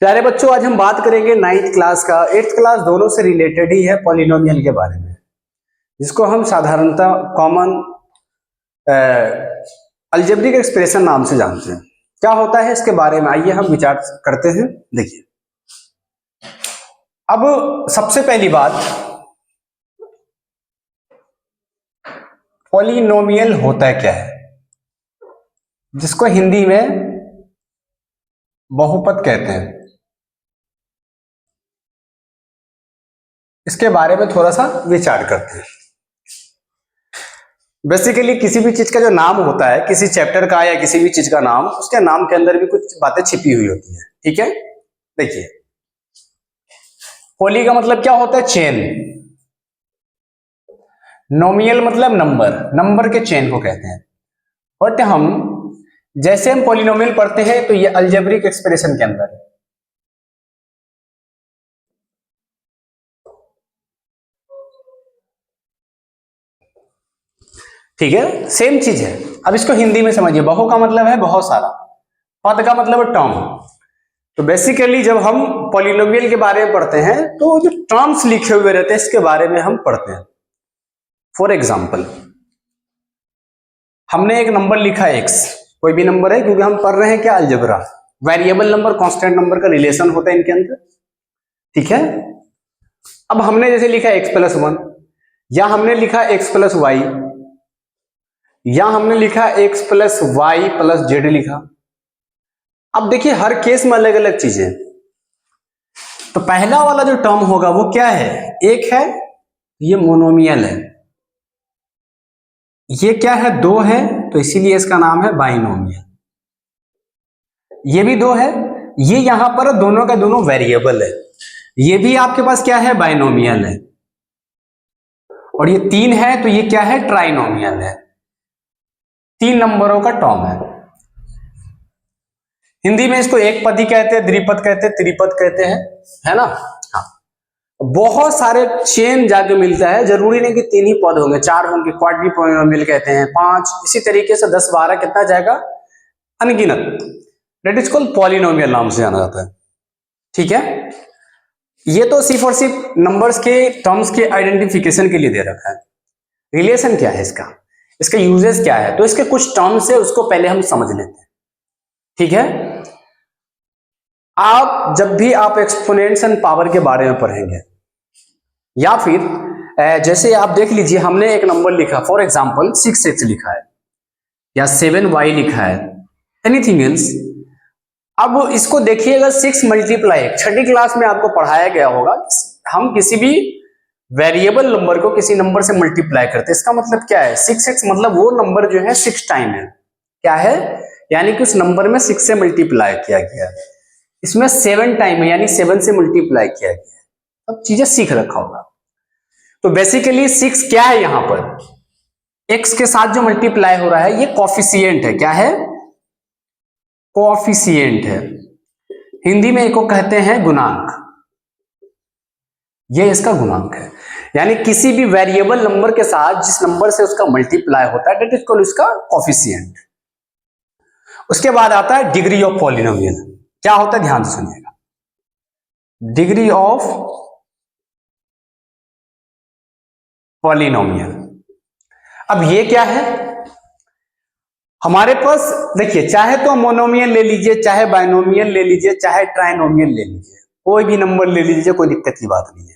प्यारे बच्चों, आज हम बात करेंगे 9th क्लास का 8th क्लास दोनों से रिलेटेड ही है पॉलिनोमियल के बारे में, जिसको हम साधारणतः कॉमन अलजेब्रिक एक्सप्रेशन नाम से जानते हैं। क्या होता है इसके बारे में आइए हम विचार करते हैं। देखिए, अब सबसे पहली बात, पॉलिनोमियल होता है क्या है, जिसको हिंदी में बहुपद कहते हैं। इसके बारे में थोड़ा सा विचार करते हैं। बेसिकली किसी भी चीज का जो नाम होता है, किसी चैप्टर का या किसी भी चीज का नाम, उसके नाम के अंदर भी कुछ बातें छिपी हुई होती है। ठीक है, देखिए, पॉली का मतलब क्या होता है? चेन। नोमियल मतलब नंबर, नंबर के चेन को कहते हैं। बट जैसे हम पॉलिनोमियल पढ़ते हैं तो ये अलजेब्रिक एक्सप्रेशन के अंदर है। ठीक है, सेम चीज है। अब इसको हिंदी में समझिए। बहु का मतलब है बहुत सारा, पद का मतलब है टर्म। तो बेसिकली जब हम पॉलिनोमियल के बारे में पढ़ते हैं तो जो टर्म्स लिखे हुए रहते हैं इसके बारे में हम पढ़ते हैं। फॉर एग्जाम्पल, हमने एक नंबर लिखा x, कोई भी नंबर है, क्योंकि हम पढ़ रहे हैं क्या? Algebra. Variable number constant number का रिलेशन होता है इनके अंदर। ठीक है, अब हमने जैसे लिखा x+1, या हमने लिखा x+y, या हमने लिखा x+y+z लिखा। अब देखिए, हर केस में अलग अलग चीजें। तो पहला वाला जो टर्म होगा वो क्या है? एक है, ये मोनोमियल है। ये क्या है? दो है, तो इसीलिए इसका नाम है बाइनोमियल। ये भी दो है, ये यहां पर दोनों का दोनों वेरिएबल है। ये भी आपके पास क्या है? बाइनोमियल है। और ये तीन है, तो ये क्या है? ट्राइनोमियल है। तीन नंबरों का टर्म है। हिंदी में इसको एक पदी कहते हैं, द्विपद कहते हैं, त्रिपद कहते हैं, है ना? हाँ, बहुत सारे चेन जाके मिलता है। जरूरी नहीं कि तीन ही पद होंगे, चार होंगे, क्वाड्रिपोलिनोमियल कहते हैं, 5, इसी तरीके से 10, 12 कितना जाएगा? अनगिनत। दैट इज कॉल्ड पॉलिनोमियल नाम से जाना जाता है। ठीक है, ये तो सिर्फ और सिर्फ नंबर्स के टर्म्स के आइडेंटिफिकेशन के लिए दे रखा है। रिलेशन क्या है इसका, इसका यूजेस क्या है, तो इसके कुछ टर्म्स है, उसको पहले हम समझ लेते हैं। ठीक है, आप जब भी आप एक्सपोनेंट्स एंड पावर के बारे में पढ़ेंगे, या फिर जैसे आप देख लीजिए, हमने एक नंबर लिखा, फॉर एग्जांपल 6x लिखा है या 7y लिखा है, एनीथिंग एल्स। अब इसको देखिएगा, 6 मल्टीप्लाई, छठी क्लास में आपको पढ़ाया गया होगा, हम किसी भी वेरिएबल नंबर को किसी नंबर से मल्टीप्लाई करते हैं। इसका मतलब क्या है? 6x मतलब वो नंबर जो है 6 टाइम है। क्या है? यानी कि उस नंबर में 6 से मल्टीप्लाई किया गया। इसमें 7 टाइम है, यानी 7 से मल्टीप्लाई किया गया। अब चीजें सीख रखा होगा। तो बेसिकली 6 क्या है? यहां पर x के साथ जो मल्टीप्लाई हो रहा है ये कोफिशिएंट है। क्या है? कोफिशिएंट है। हिंदी में इसको कहते हैं गुणांक। ये इसका गुणांक है, यानी किसी भी वेरिएबल नंबर के साथ जिस नंबर से उसका मल्टीप्लाई होता है, दैट इज कॉल्ड उसका कोफिशिएंट। उसके बाद आता है डिग्री ऑफ पॉलिनोमियल। क्या होता है? ध्यान से सुनिएगा। Degree of polynomial. अब ये क्या है? हमारे पास देखिए, चाहे तो मोनोमियल ले लीजिए, चाहे बाइनोमियल ले लीजिए, चाहे ट्राइनोमियल ले लीजिए, कोई भी नंबर ले लीजिए, कोई दिक्कत की बात नहीं है।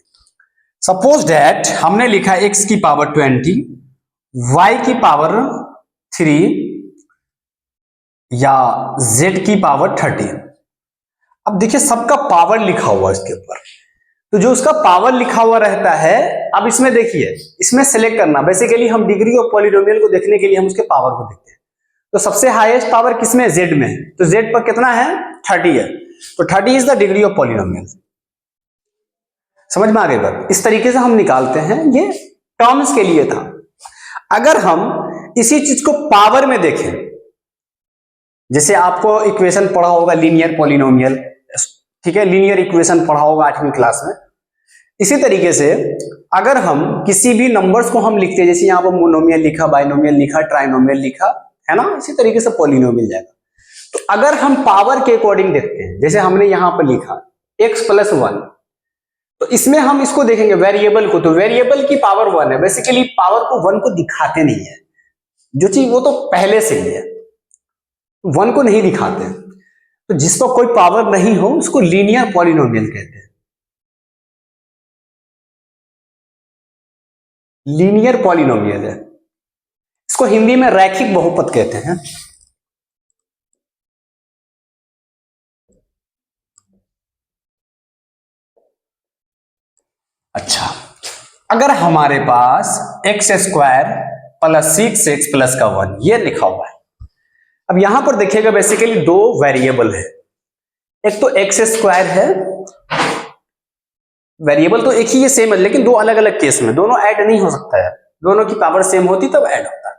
सपोज दैट हमने लिखा x की पावर 20, y की पावर 3 या z की पावर 30। अब देखिए, सबका पावर लिखा हुआ इसके ऊपर, तो जो उसका पावर लिखा हुआ रहता है, अब इसमें देखिए, इसमें सेलेक्ट करना। बेसिकली हम डिग्री ऑफ पॉलिनोमियल को देखने के लिए हम उसके पावर को देखते हैं। तो सबसे हाईएस्ट पावर किसमें? z में। तो z पर कितना है? 30 है। तो 30 is the degree of polynomial. समझ में आ गई बात? इस तरीके से हम निकालते हैं। ये टर्म्स के लिए था। अगर हम इसी चीज को पावर में देखें, जैसे आपको इक्वेशन पढ़ा होगा लीनियर पॉलिनोमियल, ठीक है, लीनियर इक्वेशन पढ़ा होगा 8वीं क्लास में। इसी तरीके से अगर हम किसी भी नंबर्स को हम लिखते हैं, जैसे यहाँ पर मोनोमियल लिखा, बाइनोमियल लिखा, ट्राइनोमियल लिखा, है ना, इसी तरीके से पॉलिनोमियल जाएगा। तो अगर हम पावर के अकॉर्डिंग देखते हैं, जैसे हमने यहां पर लिखा x + 1, तो इसमें हम इसको देखेंगे वेरिएबल को, तो वेरिएबल की पावर 1 है। बेसिकली पावर को 1 को दिखाते नहीं है, जो चीज वो तो पहले से ही है, 1 को नहीं दिखाते। तो जिसको कोई पावर नहीं हो उसको लीनियर पॉलिनोमियल कहते हैं। लीनियर पॉलिनोमियल है, इसको हिंदी में रैखिक बहुपद कहते हैं। अच्छा, अगर हमारे पास x² + 6x + 1 ये लिखा हुआ है, अब यहां पर देखिएगा बेसिकली दो वेरिएबल है, एक तो x² है, वेरिएबल तो एक ही है सेम है, लेकिन दो अलग अलग केस में, दोनों ऐड नहीं हो सकता है, दोनों की पावर सेम होती तब ऐड होता है।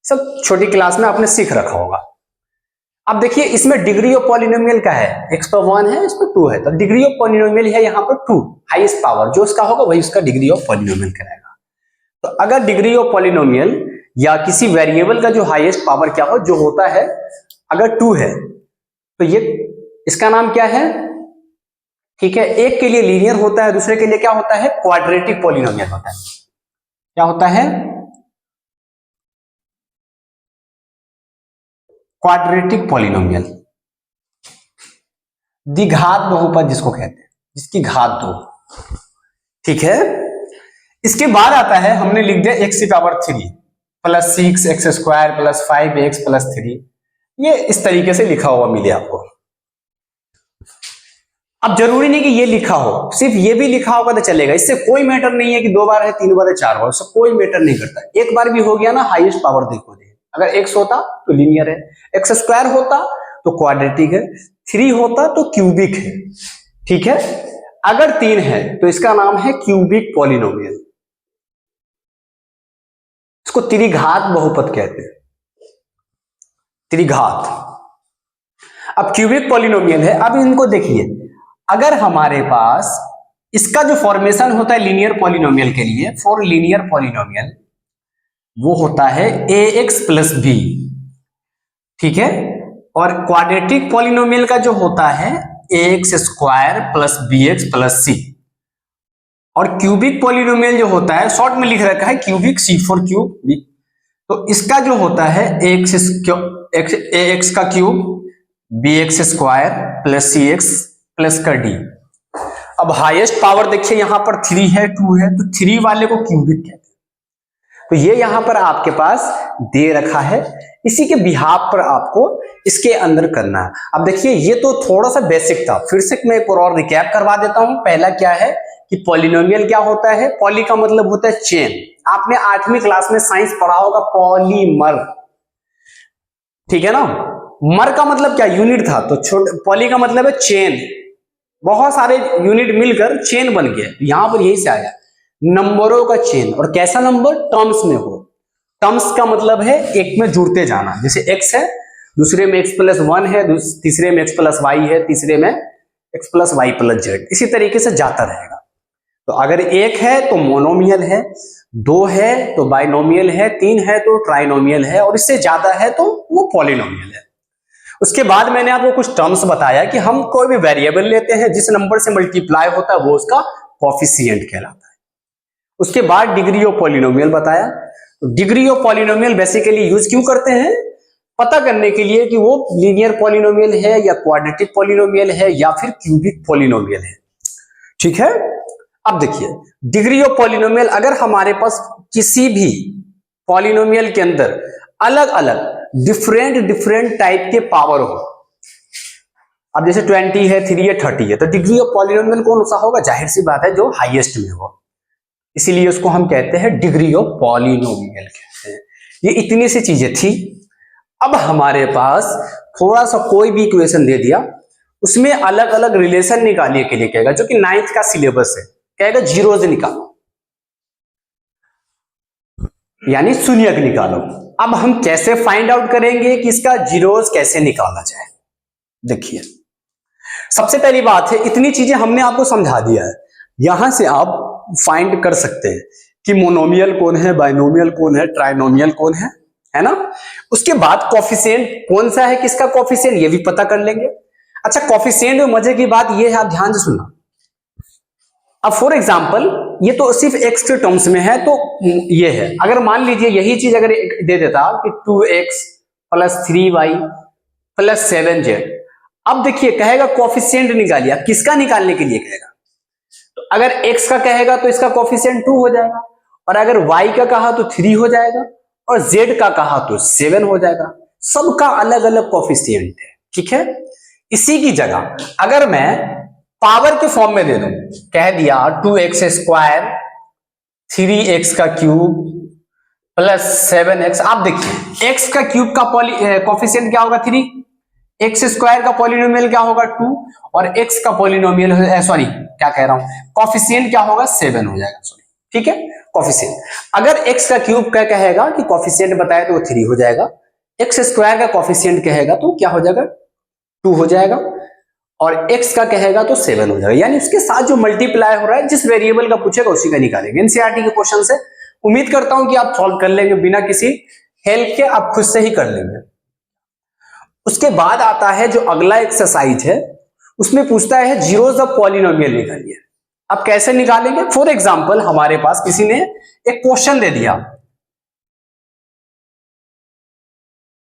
सब छोटी क्लास में आपने सीख रखा होगा। अब देखिए इसमें डिग्री ऑफ पॉलिनोमियल का है, x पर 1 है, इस पर 2 है, तो डिग्री ऑफ पॉलिनोमियल है यहाँ पर 2, हाईएस्ट पावर जो उसका होगा वही उसका डिग्री ऑफ पॉलिनोमियल कहलाएगा। तो अगर डिग्री ऑफ पॉलिनोमियल या किसी वेरिएबल का जो हाईएस्ट पावर क्या हो, जो होता है अगर 2 है, तो ये इसका नाम क्या है, ठीक है, एक के लिए लीनियर होता है, दूसरे के लिए क्या होता है, क्वाड्रेटिक पॉलिनोमियल होता है। क्या होता है, क्वाड्रेटिक पॉलिनोमियल, द्विघात बहुपद जिसको कहते हैं, जिसकी घात 2, ठीक है। इसके बाद आता है, हमने लिख दिया x³ + 6x² + 5x + 3, ये इस तरीके से लिखा हुआ मिले आपको। अब जरूरी नहीं कि ये लिखा हो, सिर्फ ये भी लिखा होगा तो चलेगा, इससे कोई मैटर नहीं है कि 2 बार है, 3 बार है, 4 बार, इससे कोई मैटर नहीं करता। एक बार भी हो गया ना, हाईएस्ट पावर देखो, अगर x होता तो लीनियर है, x² होता तो क्वाड्रेटिक है, 3 होता तो क्यूबिक है, ठीक है। अगर 3 है तो इसका नाम है क्यूबिक पॉलिनोमियल, इसको त्रिघात बहुपद कहते हैं, त्रिघात। अब क्यूबिक पॉलिनोमियल है, अब इनको देखिए, अगर हमारे पास इसका जो फॉर्मेशन होता है लीनियर पॉलिनोमियल के लिए, फॉर लीनियर पॉलिनोमियल वो होता है ax + b, ठीक है। और क्वाड्रेटिक पॉलिनोमियल का जो होता है ax² + bx + c, और क्यूबिक पॉलिनोमियल जो होता है, शॉर्ट में लिख रखा है क्यूबिक, c फॉर क्यूब, तो इसका जो होता है ax का क्यूब, bx² + cx + का d। अब हाईएस्ट पावर देखिए यहां पर 3 है, 2 है, तो 3 वाले को क्यूबिक कहते हैं। तो ये यहां पर आपके पास दे रखा है, इसी के बिहाफ पर आपको इसके अंदर करना है। अब देखिए ये तो थोड़ा सा बेसिक था, फिर से मैं एक और रिकैप करवा देता हूं। पहला क्या है कि पॉलिनोमियल क्या होता है, पॉली का मतलब होता है चेन, आपने 8वीं क्लास में साइंस पढ़ा होगा, पॉलीमर, ठीक है ना। मर का मतलब क्या, यूनिट था, तो छोटे पॉली का मतलब है चेन, बहुत सारे यूनिट मिलकर चेन बन गया, यहां पर यही से आया नंबरों का चेन। और कैसा नंबर, टर्म्स में हो, टर्म्स का मतलब है एक में जुड़ते जाना, जैसे x है, दूसरे में x + 1 है, तीसरे में x + y है, तीसरे में x + y + z, इसी तरीके से जाता रहेगा। तो अगर 1 है तो मोनोमियल है, 2 है तो बाइनोमियल है, 3 है तो ट्राइनोमियल है, और इससे ज्यादा है तो वो पॉलिनोमियल है। उसके बाद मैंने आपको कुछ टर्म्स बताया कि हम कोई भी वेरिएबल लेते हैं, जिस नंबर से मल्टीप्लाई होता है वो उसका कोएफिशिएंट कहलाता है। उसके बाद डिग्री ऑफ पॉलिनोमियल बताया। Degree of polynomial basically use क्यों करते हैं, पता करने के लिए कि वो लीनियर पॉलिनोमियल है या क्वाड्रेटिक पॉलिनोमियल है या फिर क्यूबिक पॉलिनोमियल है, ठीक है। अब देखिए डिग्री ऑफ पॉलिनोमियल, अगर हमारे पास किसी भी पॉलिनोमियल के अंदर अलग अलग डिफरेंट टाइप के पावर हो, अब जैसे 20 है, 3 है, 30 है, तो डिग्री ऑफ पॉलिनोमियल कौन सा होगा, जाहिर सी बात है जो हाईएस्ट में हो, इसीलिए उसको हम कहते हैं डिग्री ऑफ पॉलिनोमियल कहते हैं। ये इतनी सी चीजें थी। अब हमारे पास थोड़ा सा कोई भी इक्वेशन दे दिया, उसमें अलग अलग रिलेशन निकालने के लिए कहेगा, जो कि 9th का सिलेबस है, कहेगा जीरोज निकालो, यानी शून्यक निकालो। अब हम कैसे फाइंड आउट करेंगे कि इसका जीरोज कैसे निकाला जाए, देखिए सबसे पहली बात है, इतनी चीजें हमने आपको समझा दिया है, यहां से आप फाइंड कर सकते हैं कि मोनोमियल कौन है, बाइनोमियल कौन है, ट्राइनोमियल कौन है, है ना। उसके बाद कोफिशिएंट कौन सा है, किसका कोफिशिएंट, ये भी पता कर लेंगे। अच्छा, कोफिशिएंट में मजे की बात ये है, आप ध्यान से सुनना। अब फॉर एग्जांपल ये तो सिर्फ x के टर्म्स में है, तो ये है, अगर मान लीजिए यही चीज अगर दे देता कि 2x plus 3y plus 7z, अब देखिए कहेगा कोफिशिएंट निकालिए, किसका निकालने के लिए कहेगा, तो अगर x का कहेगा तो इसका कोफिशिएंट 2 हो जाएगा, और अगर y का कहा तो 3 हो जाएगा, और z का कहा तो 7 हो जाएगा। सबका अलग अलग कोफिशिएंट है, ठीक है। इसी की जगह अगर मैं पावर के फॉर्म में दे दूं, कह दिया 2x स्क्वायर 3x का क्यूब प्लस 7x, आप देखिए x का क्यूब का कोफिशिएंट क्या होगा 3, x स्क्वायर का पॉलिनोमियल क्या होगा 2, और x का पॉलिनोमियल सॉरी क्या कह रहा हूं, कोफिशिएंट क्या होगा 7 हो जाएगा, सॉरी, ठीक है। कोफिशिएंट अगर x का क्यूब का कहेगा कि कोफिशिएंट बताए तो वो 3 हो जाएगा, x स्क्वायर का कोफिशिएंट कहेगा तो क्या हो जाएगा 2 हो जाएगा, और x का कहेगा तो 7 हो जाएगा। यानी उसके साथ जो मल्टीप्लाई हो रहा है, जिस वेरिएबल का पूछेगा उसी का निकालेंगे। एनसीईआरटी के क्वेश्चन से उम्मीद करता हूं कि आप सॉल्व कर लेंगे, बिना किसी हेल्प के आप खुद से ही कर लेंगे। उसके बाद आता है जो अगला एक्सरसाइज है, उसमें पूछता है जीरोस ऑफ पॉलिनोमियल निकालिए। अब कैसे निकालेंगे, फॉर एग्जांपल हमारे पास किसी ने एक क्वेश्चन दे दिया,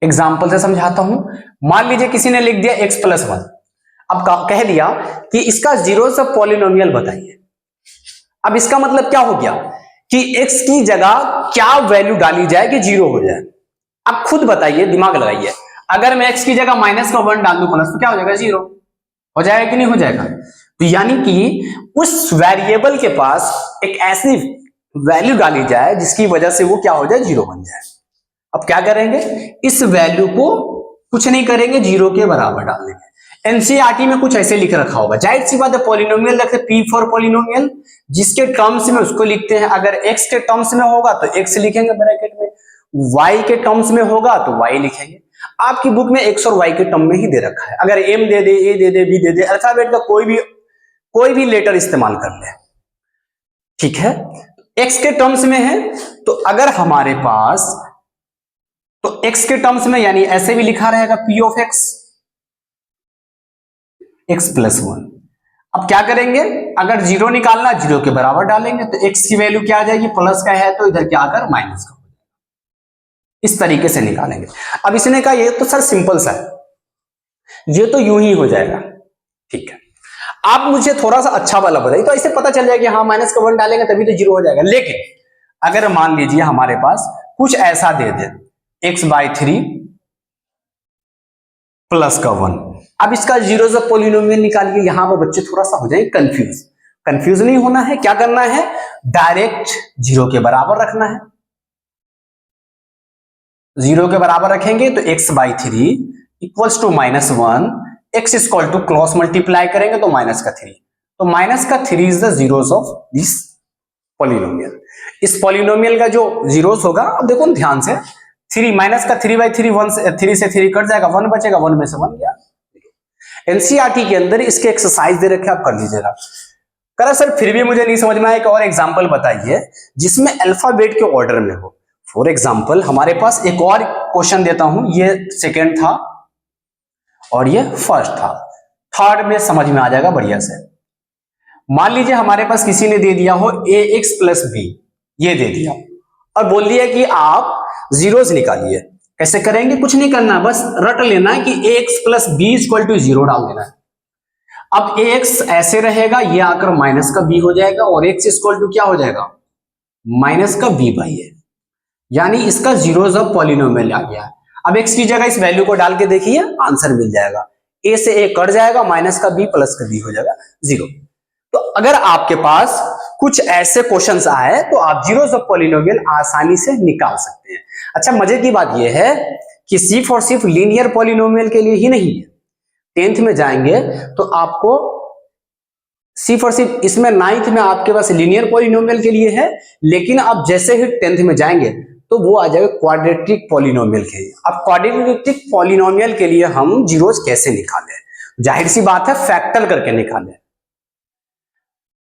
एग्जांपल से समझाता हूं। मान लीजिए किसी ने लिख दिया x प्लस 1, अब कह दिया कि इसका जीरोस ऑफ पॉलिनोमियल बताइए। अब इसका मतलब क्या हो गया कि x की जगह क्या वैल्यू डाली जाए कि 0 हो जाए। अब खुद बताइए, दिमाग लगाइए, अगर मैं x की जगह माइनस का 1 डाल दूं प्लस, तो क्या हो जाएगा 0 हो जाएगा कि नहीं हो जाएगा। तो यानी कि उस वेरिएबल के पास एक ऐसी वैल्यू डाली जाए जिसकी वजह से वो क्या हो जाए 0 बन जाए। अब क्या करेंगे, इस वैल्यू को कुछ नहीं करेंगे, 0 के बराबर डाल देंगे। एनसीईआरटी में कुछ ऐसे लिख रखा होगा, जाहिर सी बात है पॉलिनोमियल रखते P फॉर पॉलिनोमियल, जिसके टर्म्स में उसको लिखते हैं। अगर x के टर्म्स में होगा तो x लिखेंगे ब्रैकेट में, y के टर्म्स में होगा तो y लिखेंगे। आपकी बुक में x और y के टर्म में ही दे रखा है, अगर m they they, a they they, b they they, alphabet का कोई भी लेटर इस्तेमाल कर ले, ठीक है। x के टर्म्स में है तो अगर हमारे पास तो x के टर्म्स में, यानी ऐसे भी लिखा रहेगा p ऑफ x प्लस 1। अब क्या करेंगे, अगर 0 निकालना 0 के बराबर डालेंगे तो x की वैल्यू क्या आ जाएगी, प्लस का है तो इधर क्या आकर माइनस का हो जाएगा। इस तरीके से निकालेंगे। अब इसने कहा ये तो सर सिंपल सा है, ये तो यूं ही हो जाएगा, ठीक है। आप मुझे थोड़ा सा अच्छा वाला बताइए, तो ऐसे पता चल जाएगा कि हाँ माइनस का 1 डालेंगे तभी तो 0 हो जाएगा। लेकिन अगर मान लीजिए हमारे पास कुछ ऐसा दे दे x/3 प्लस का 1, अब इसका जीरोस ऑफ पॉलिनोमियल निकालिए। यहां पर बच्चे थोड़ा सा हो जाए कंफ्यूज नहीं होना है, क्या करना है, डायरेक्ट 0 के बराबर रखना है। 0 के बराबर रखेंगे तो x/3 equals to -1, x equal to cross multiply करेंगे तो माइनस का 3, तो माइनस का 3 is the zeros of this polynomial. इस पॉलिनोमियल का जो जीरोस होगा, अब देखो ध्यान से, 3 माइनस का 3/3 1 से 3 से 3 कट जाएगा, 1 बचेगा, 1 में से 1 गया। एनसीईआरटी के अंदर इसके एक्सरसाइज दे रखे, आप कर लीजिएगा। करा सर फिर भी मुझे नहीं समझ में आया, एक और एग्जांपल बताइए जिसमें अल्फाबेट के ऑर्डर में हो। फॉर एग्जांपल हमारे पास एक और क्वेश्चन देता हूं, ये सेकेंड था और ये फर्स्ट था, थर्ड में समझ में आ जाएगा बढ़िया से। मान लीजिए हमारे पास किसी ने दे दिया हो ax प्लस b, ये दे दिया और बोल दिया कि आप जीरोस निकालिए। कैसे करेंगे, कुछ नहीं करना, बस रट लेना है कि ax plus b equal to 0 डाल देना है। अब ax ऐसे रहेगा, ये आकर माइनस का b हो जाएगा, और x इक्वल टू क्या हो जाएगा, माइनस का b/a, यानी इसका जीरोस ऑफ पॉलिनोमियल आ गया। अब x की जगह इस वैल्यू को डाल के देखिए, आंसर मिल जाएगा, a से a कट जाएगा, माइनस का b प्लस का b हो जाएगा 0। तो अगर आपके पास कुछ ऐसे क्वेश्चंस आए तो आप जीरोस ऑफ पॉलिनोमियल आसानी से निकाल सकते हैं। अच्छा, मजे की बात यह है कि सिर्फ और सिर्फ लीनियर पॉलिनोमियल के लिए ही नहीं है, 10th में जाएंगे तो आपको सिर्फ और सिर्फ इसमें 9th में आपके पास लीनियर पॉलिनोमियल के लिए है, लेकिन आप जैसे ही 10th में जाएंगे तो वो आ जाएगा क्वाड्रेटिक पॉलिनोमियल के लिए। अब क्वाड्रेटिक पॉलिनोमियल के लिए हम जीरोस कैसे निकालें, जाहिर सी बात है फैक्टर करके निकालें।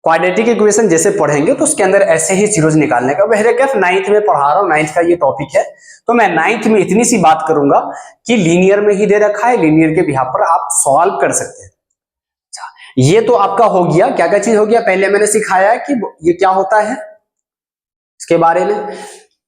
क्वाड्रेटिक इक्वेशन जैसे पढ़ेंगे तो उसके अंदर ऐसे ही जीरोज निकालने का। वह क्या 9th में पढ़ा रहा हूं, 9th का ये टॉपिक है, तो मैं 9th में इतनी सी बात करूंगा कि लीनियर में ही दे रखा है, लीनियर के बिहाफ पर आप सॉल्व कर सकते हैं। अच्छा, ये तो आपका हो गया, क्या क्या चीज हो गया, पहले मैंने सिखाया है कि ये क्या होता है इसके बारे में,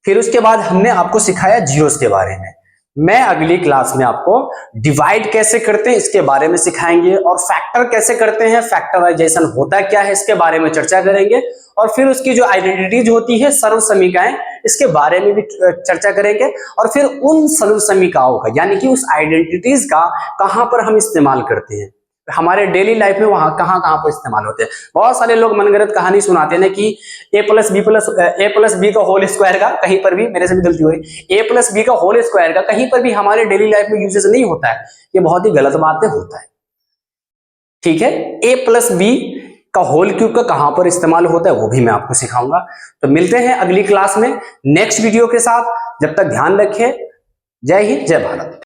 फिर उसके बाद हमने आपको सिखाया जीरोस के बारे में। मैं अगली क्लास में आपको डिवाइड कैसे करते हैं इसके बारे में सिखाएंगे, और फैक्टर कैसे करते हैं, फैक्टराइजेशन होता क्या है इसके बारे में चर्चा करेंगे, और फिर उसकी जो आइडेंटिटीज होती है सर्व समीकरण, इसके बारे में भी चर्चा करेंगे, और फिर उन सर्व समीकरणों का यानी कि उस आइडेंटिटीज का कहां पर हम इस्तेमाल करते हैं, हमारे डेली लाइफ में वहां कहां कहां पर इस्तेमाल होते हैं। बहुत सारे लोग मनगढ़ंत कहानी सुनाते हैं ना कि ए प्लस बी का होल स्क्वायर का कहीं पर भी, मेरे से भी गलती हुई, ए प्लस बी का होल स्क्वायर का कहीं पर भी हमारे डेली लाइफ में यूजेस नहीं होता है। ये बहुत ही गलत बात है, होता है, ठीक है। ए प्लस बी का होल क्यूब का कहां पर इस्तेमाल होता है वो भी मैं आपको सिखाऊंगा। तो मिलते हैं अगली क्लास में नेक्स्ट वीडियो के साथ, जब तक ध्यान रखें। जय हिंद, जय भारत।